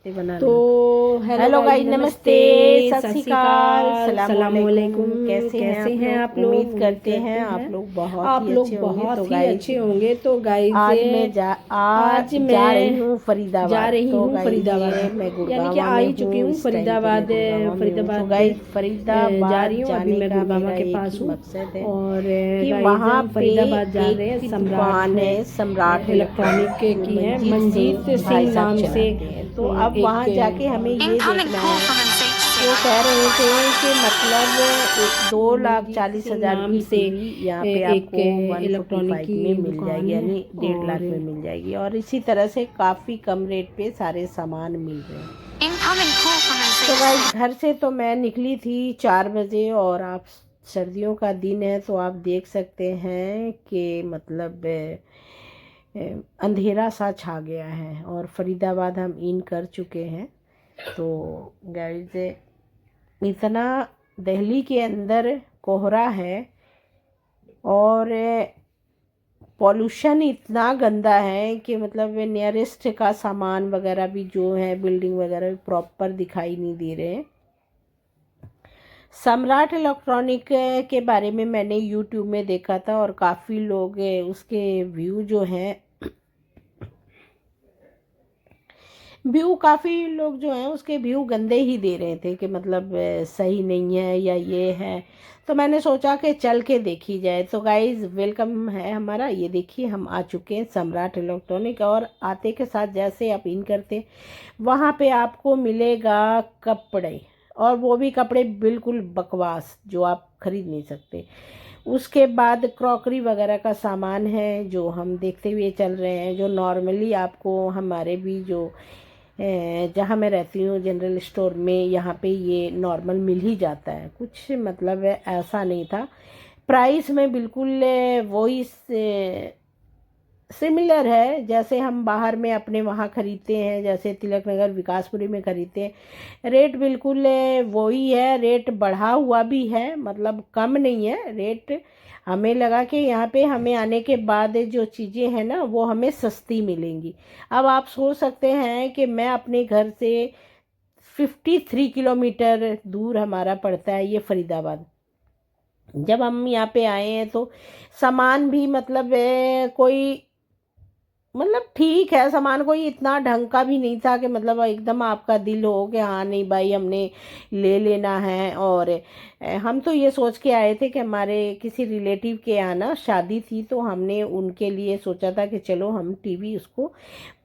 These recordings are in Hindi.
तो हेलो गाइस, नमस्ते, सत श्री अकाल, सलाम वालेकुम। कैसे हैं आप लोग? उम्मीद करते हैं आप लोग बहुत ही अच्छे होंगे। तो गाइस आज मैं जा रही हूँ फरीदाबाद। मैं यानी कि गुड़गांव आ में ही चुकी हूँ हूँ इस टाइम के लिए। फरीदाबाद तो गाइस जा फरीदाबाद रही हूँ। अभी जाने मैं का गुड़गांव मेरा के एक पास ही हूँ मकसद है और कि गाइस वहाँ हम पे फरीदाबाद जा रहे हैं। एक सम्राट दुकान है, सम्राट इलेक्ट्रॉनिक जो की है, मंजीत मंजीत भाई सिंह साहब नाम से। चलाते हैं। तो अब वहाँ जाके हमें ये Incoming देखना call है। from NSH वो कह रहे थे कि मतलब मंजीत सिंह 2,40,000 नाम की से टीवी यहाँ पे एक आपको इलेक्ट्रॉनिक 145 की में मिल दुकान जाएगी, है यानी 1.5 लाख और में मिल जाएगी। और इसी तरह से काफ़ी कम रेट पे सारे सामान मिल रहे हैं। Incoming call from तो गाइस NSH घर से तो मैं निकली थी 4 बजे, और आप सर्दियों का दिन है तो आप देख सकते हैं कि मतलब अंधेरा सा छा गया है और फरीदाबाद हम इन कर चुके हैं। तो गाइस इतना दिल्ली के अंदर कोहरा है और पॉल्यूशन इतना गंदा है कि मतलब नियरेस्ट का सामान वगैरह भी जो है, बिल्डिंग वगैरह भी प्रॉपर दिखाई नहीं दे रहे हैं। सम्राट इलेक्ट्रॉनिक के बारे में मैंने यूट्यूब में देखा था और काफ़ी लोग उसके काफ़ी लोग जो हैं उसके व्यू गंदे ही दे रहे थे कि मतलब सही नहीं है या ये है। तो मैंने सोचा कि चल के देखी जाए। तो गाइज वेलकम है हमारा। ये देखिए हम आ चुके हैं सम्राट इलेक्ट्रॉनिक, और आते के साथ जैसे आप इन करते वहाँ पे आपको मिलेगा कपड़े, और वो भी कपड़े बिल्कुल बकवास जो आप खरीद नहीं सकते। उसके बाद क्रॉकरी वगैरह का सामान है जो हम देखते हुए चल रहे हैं, जो नॉर्मली आपको हमारे भी जो जहाँ मैं रहती हूँ जनरल स्टोर में, यहाँ पे ये नॉर्मल मिल ही जाता है। कुछ मतलब ऐसा नहीं था। प्राइस में बिल्कुल वही सिमिलर है जैसे हम बाहर में अपने वहाँ ख़रीदते हैं, जैसे तिलक नगर विकासपुरी में ख़रीदते हैं। रेट बिल्कुल वही है। रेट बढ़ा हुआ भी है, मतलब कम नहीं है रेट। हमें लगा कि यहाँ पे हमें आने के बाद जो चीज़ें हैं ना वो हमें सस्ती मिलेंगी। अब आप सोच सकते हैं कि मैं अपने घर से 53 किलोमीटर दूर हमारा पड़ता है ये फरीदाबाद। जब हम यहाँ पे आए हैं तो सामान भी मतलब कोई मतलब ठीक है, सामान कोई इतना ढंग का भी नहीं था कि मतलब एकदम आपका दिल हो कि हाँ नहीं भाई हमने ले लेना है। और हम तो ये सोच के आए थे कि हमारे किसी रिलेटिव के यहाँ ना शादी थी, तो हमने उनके लिए सोचा था कि चलो हम टीवी उसको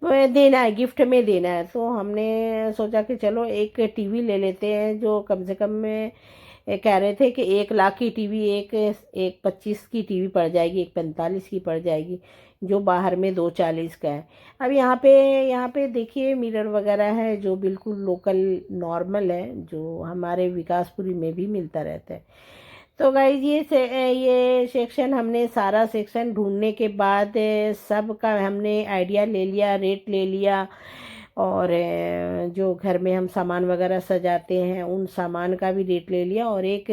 देना है, गिफ्ट में देना है। तो हमने सोचा कि चलो एक टीवी ले लेते हैं जो कम से कम में कह रहे थे कि 1 लाख की टीवी, एक 25 की टीवी पड़ जाएगी, एक 45 की पड़ जाएगी, जो बाहर में 240 का है। अब यहाँ पे देखिए मिरर वगैरह है जो बिल्कुल लोकल नॉर्मल है, जो हमारे विकासपुरी में भी मिलता रहता है। तो गाइज ये सेक्शन, हमने सारा सेक्शन ढूंढने के बाद सब का हमने आइडिया ले लिया, रेट ले लिया, और जो घर में हम सामान वगैरह सजाते हैं उन सामान का भी रेट ले लिया। और एक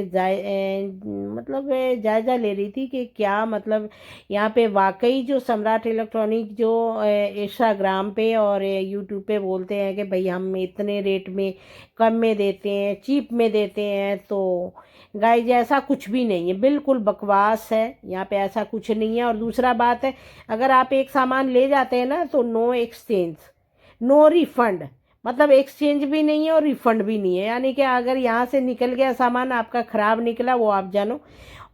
मतलब जायज़ा ले रही थी कि क्या मतलब यहाँ पे वाकई जो सम्राट इलेक्ट्रॉनिक जो इंस्टाग्राम पे और यूट्यूब पे बोलते हैं कि भाई हम इतने रेट में कम में देते हैं, चीप में देते हैं, तो गाइज ऐसा कुछ भी नहीं है, बिल्कुल बकवास है। यहाँ पे ऐसा कुछ नहीं है। और दूसरा बात है, अगर आप एक सामान ले जाते हैं ना तो नो एक्सचेंज, नो रिफंड, मतलब एक्सचेंज भी नहीं है और रिफंड भी नहीं है। यानी कि अगर यहाँ से निकल गया सामान, आपका ख़राब निकला वो आप जानो,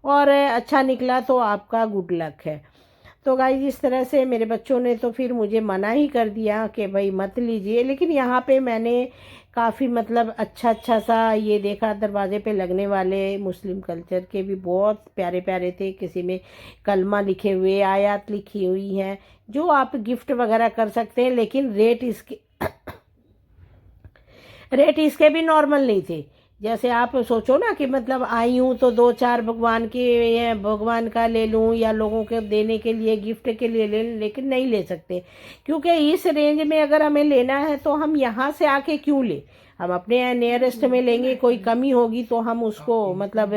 और अच्छा निकला तो आपका गुड लक है। तो गाइस इस तरह से मेरे बच्चों ने तो फिर मुझे मना ही कर दिया कि भाई मत लीजिए। लेकिन यहाँ पे मैंने काफ़ी मतलब अच्छा अच्छा सा ये देखा, दरवाजे पे लगने वाले मुस्लिम कल्चर के भी बहुत प्यारे प्यारे थे। किसी में कलमा लिखे हुए, आयत लिखी हुई हैं, जो आप गिफ्ट वगैरह कर सकते हैं। लेकिन रेट इसके भी नॉर्मल नहीं थे। जैसे आप सोचो ना कि मतलब आई हूँ तो 2-4 भगवान का ले लूँ या लोगों के देने के लिए गिफ्ट के लिए ले लूँ, लेकिन नहीं ले सकते, क्योंकि इस रेंज में अगर हमें लेना है तो हम यहाँ से आके क्यों ले, हम अपने नियरेस्ट में लेंगे। कोई कमी होगी तो हम उसको मतलब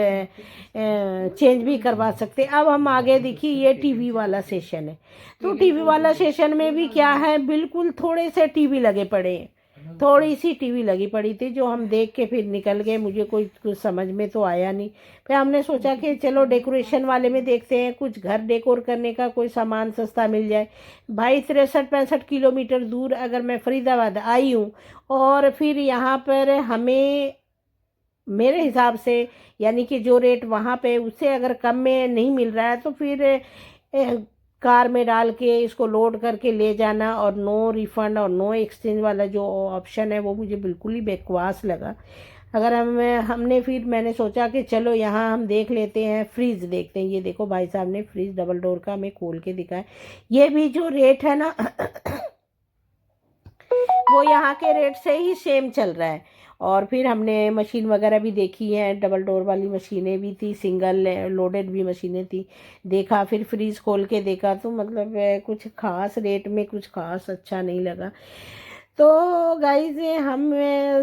चेंज भी करवा सकते। अब हम आगे देखिए ये टीवी वाला सेशन है, तो टीवी वाला सेशन में भी क्या है, बिल्कुल थोड़े से टीवी लगे पड़े हैं। थोड़ी सी टीवी लगी पड़ी थी जो हम देख के फिर निकल गए, मुझे कोई कुछ समझ में तो आया नहीं। फिर हमने सोचा कि चलो डेकोरेशन वाले में देखते हैं, कुछ घर डेकोर करने का कोई सामान सस्ता मिल जाए। भाई 63-65 किलोमीटर दूर अगर मैं फरीदाबाद आई हूँ और फिर यहाँ पर हमें मेरे हिसाब से यानी कि जो रेट वहाँ पे उससे अगर कम में नहीं मिल रहा है तो फिर कार में डाल के इसको लोड करके ले जाना और नो रिफंड और नो एक्सचेंज वाला जो ऑप्शन है वो मुझे बिल्कुल ही बकवास लगा। अगर हमने फिर मैंने सोचा कि चलो यहाँ हम देख लेते हैं, फ्रिज देखते हैं। ये देखो भाई साहब ने फ्रिज डबल डोर का हमें खोल के दिखाया। ये भी जो रेट है ना वो यहाँ के रेट से ही सेम चल रहा है। और फिर हमने मशीन वगैरह भी देखी है, डबल डोर वाली मशीनें भी थी, सिंगल लोडेड भी मशीनें थी। देखा, फिर फ्रीज खोल के देखा तो मतलब कुछ खास रेट में कुछ खास अच्छा नहीं लगा। तो गाइज हम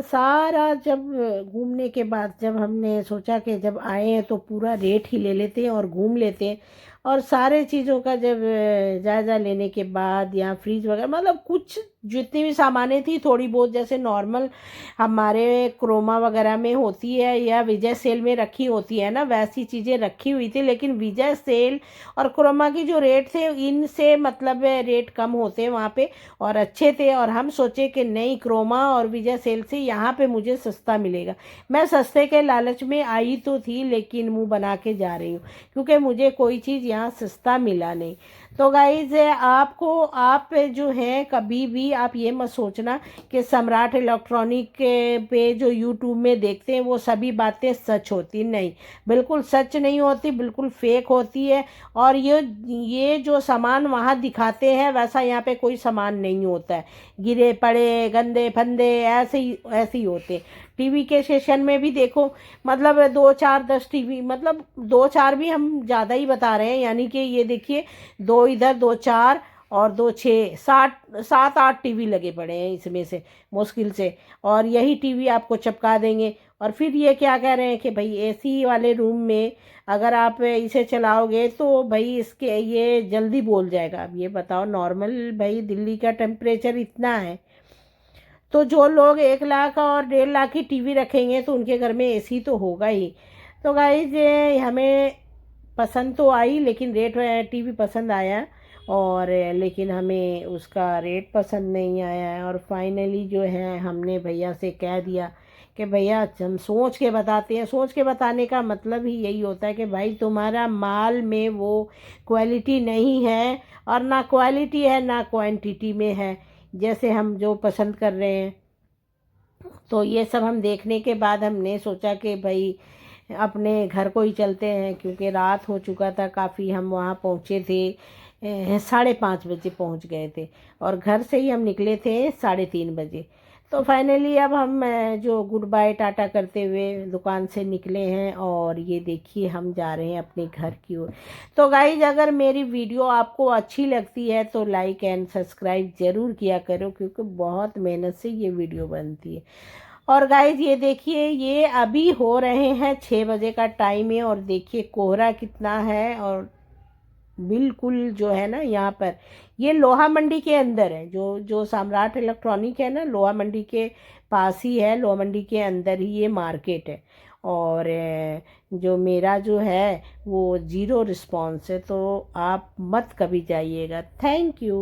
सारा जब घूमने के बाद जब हमने सोचा कि जब आए हैं तो पूरा रेट ही ले लेते हैं और घूम लेते हैं। और सारे चीज़ों का जब जायज़ा लेने के बाद यहाँ फ्रीज वगैरह मतलब कुछ जितनी भी सामानें थी थोड़ी बहुत जैसे नॉर्मल हमारे क्रोमा वगैरह में होती है या विजय सेल में रखी होती है ना, वैसी चीज़ें रखी हुई थी। लेकिन विजय सेल और क्रोमा की जो रेट थे इनसे मतलब रेट कम होते हैं वहाँ पे और अच्छे थे। और हम सोचे कि नहीं, क्रोमा और विजय सेल से यहाँ पे मुझे सस्ता मिलेगा। मैं सस्ते के लालच में आई तो थी लेकिन मुंह बना के जा रही हूँ क्योंकि मुझे कोई चीज़ यहाँ सस्ता मिला नहीं। तो गाइज आपको आप जो हैं कभी भी आप ये मत सोचना कि सम्राट इलेक्ट्रॉनिक पे जो यूट्यूब में देखते हैं वो सभी बातें सच होती, नहीं, बिल्कुल सच नहीं होती, बिल्कुल फेक होती है। और ये जो सामान वहाँ दिखाते हैं वैसा यहाँ पे कोई सामान नहीं होता है। गिरे पड़े गंदे फंदे ऐसे ही होते। टीवी के सेशन में भी देखो मतलब 2-4-10 टीवी, मतलब 2-4 भी हम ज़्यादा ही बता रहे हैं, यानी कि ये देखिए 2 इधर 2-4 और 2-6 7-8 टीवी लगे पड़े हैं इसमें से मुश्किल से। और यही टीवी आपको चिपका देंगे। और फिर ये क्या कह रहे हैं कि भाई एसी वाले रूम में अगर आप इसे चलाओगे तो भाई इसके ये जल्दी बोल जाएगा। अब ये बताओ, नॉर्मल भाई दिल्ली का टेम्परेचर इतना है तो जो लोग 1 लाख और 1.5 लाख की टीवी रखेंगे तो उनके घर में एसी तो होगा ही। तो गाइज हमें पसंद तो आई लेकिन रेट टीवी पसंद आया और लेकिन हमें उसका रेट पसंद नहीं आया है। और फाइनली जो है हमने भैया से कह दिया कि भैया हम सोच के बताते हैं। सोच के बताने का मतलब ही यही होता है कि भाई तुम्हारा माल में वो क्वालिटी नहीं है और ना क्वालिटी है ना क्वांटिटी में है जैसे हम जो पसंद कर रहे हैं। तो ये सब हम देखने के बाद हमने सोचा कि भाई अपने घर को ही चलते हैं क्योंकि रात हो चुका था काफ़ी। हम वहाँ पहुँचे थे 5:30 बजे पहुँच गए थे और घर से ही हम निकले थे 3:30 बजे। तो फाइनली अब हम जो गुड बाय टाटा करते हुए दुकान से निकले हैं और ये देखिए हम जा रहे हैं अपने घर की ओर। तो गाइज अगर मेरी वीडियो आपको अच्छी लगती है तो लाइक एंड सब्सक्राइब ज़रूर किया करो क्योंकि बहुत मेहनत से ये वीडियो बनती है। और गाइज ये देखिए ये अभी हो रहे हैं 6 बजे का टाइम है और देखिए कोहरा कितना है। और बिल्कुल जो है ना यहाँ पर ये लोहा मंडी के अंदर है, जो सम्राट इलेक्ट्रॉनिक है ना लोहा मंडी के पास ही है, लोहा मंडी के अंदर ही ये मार्केट है। और जो मेरा जो है वो 0 रिस्पॉन्स है तो आप मत कभी जाइएगा। Thank you.